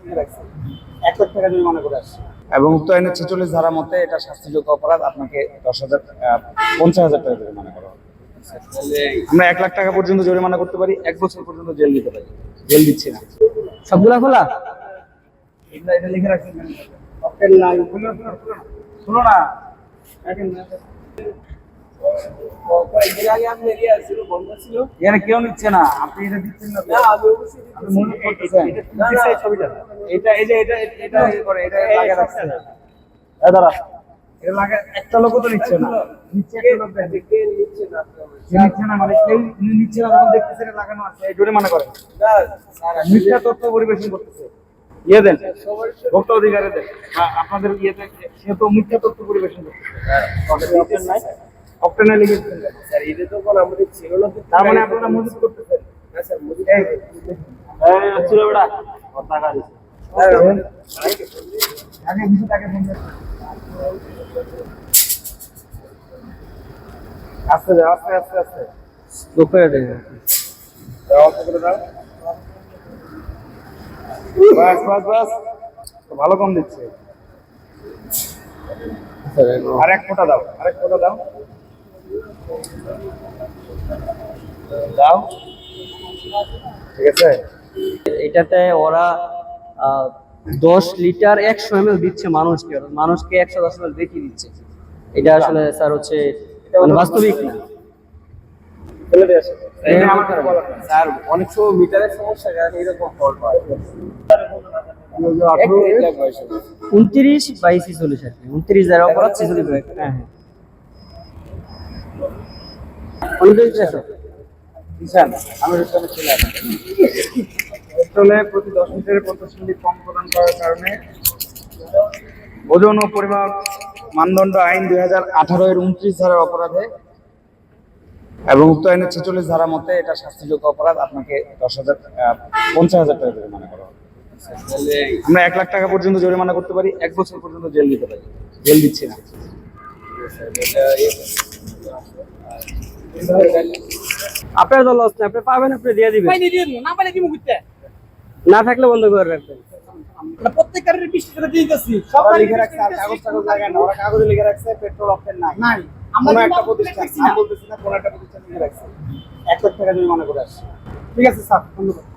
লিখে রাখছে 1 লাখ টাকা জরিমানা করে আসছে। এবং উক্ত আইনের 46 ধারা মতে এটা শাস্তিযোগ্য অপরাধ, আপনাকে 50,000 টাকা জরিমানা করা হবে। আমরা 1 লাখ টাকা পর্যন্ত জরিমানা করতে পারি, 1 বছর পর্যন্ত জেল দিতে পারি। জেল দিচ্ছি না। সবগুলা খোলা? এটা লিখে রাখছেন শুনো না, এখানে কেউ নিচ্ছে না, আপনি এটা দিচ্ছেন না। একটা লোক তো নিচ্ছে না, মানে কেউ নিচ্ছে না, যখন দেখতেছে লাগানো আছে জরিমানা করে, মিথ্যা তথ্য পরিবেশন করতেছে। ইয়ে দেন, ভোক্তা অধিকারে দেন, আপনাদের ইয়েতে সে তো মিথ্যা তথ্য পরিবেশন করতেছে। অপটেনে লিখেছেন স্যার, এটা তো কোন আমাদের ছিল না, তার মানে আপনারা মজুদ করতেছেন না স্যার? মজুদ ছিল বেটা, কত টাকা দিছে আগে কিছু টাকা ফোন করতে। আস্তে যাও, আস্তে আস্তে আস্তে লোকে দেয় দাও, করে দাও। বাস বাস বাস, ভালো কম দিচ্ছে। আরেক ফোঁটা দাও, আরেক ফোঁটা দাও, দাও, ঠিক আছে। এটাতে ওরা 10 লিটার 100 ml দিচ্ছে মানুষকে, মানুষকে 110 ml বেশি দিচ্ছে। এটা আসলে স্যার হচ্ছে মানে বাস্তবিক না। স্যার অনেক সময় মিটারের সমস্যা, এরকম ফল্ট হয়। 29 22 46 আর কি, 29 যারা অপরাধ 46। হ্যাঁ হ্যাঁ, 29 পেট্রোলে প্রতি 10 লিটারে 50 মিলি কম প্রদান করার কারণে ওজন ও পরিমাপ মানদণ্ড আইন 2018 এর 29 ধারার অপরাধে এবং উক্ত আইনের 46 ধারা মতে এটা শাস্তিযোগ্য অপরাধ, আপনাকে 50,000 টাকা জরিমানা করা হবে। আমরা 1 লাখ টাকা পর্যন্ত জরিমানা করতে পারি, 1 বছর পর্যন্ত জেল দিতে পারি। জেল দিচ্ছি না। আপনার তো লস না, আপনি পাবেন, আপনি দিয়ে দিবেন। না পাইলে কি মুখতে না থাকলে বন্ধ করে রাখবেন। প্রত্যেক কারের 20 টাকা দিয়ে দিতেছি, সব লিখে রাখছে, আর কাগজ টাগজ লাগায় না, ওরা কাগজে লিখে রাখছে পেট্রোল অপশন নাই। নাই আমরা একটা প্রতিষ্ঠান নাম বলতেছি না, কোন একটা প্রতিষ্ঠান লিখে রাখছে 1 লাখ টাকা জরিমানা করে আসছে। ঠিক আছে স্যার, ধন্যবাদ।